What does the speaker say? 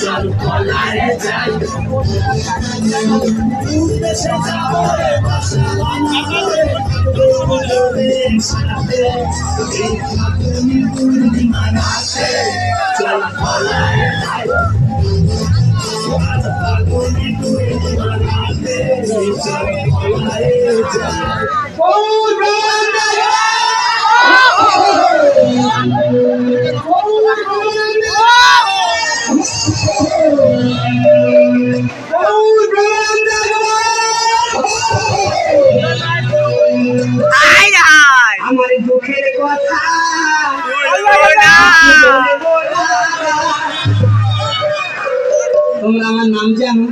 চল পলায়ে যাই দেশে যাবো রে বাসা বানাতে পূর্ণিমা রাতে চল পলায়ে যাই পূর্ণিমা রাতে চল পলায়ে যাই আমার দুঃখের কথা তোমরা আমার নাম জানো?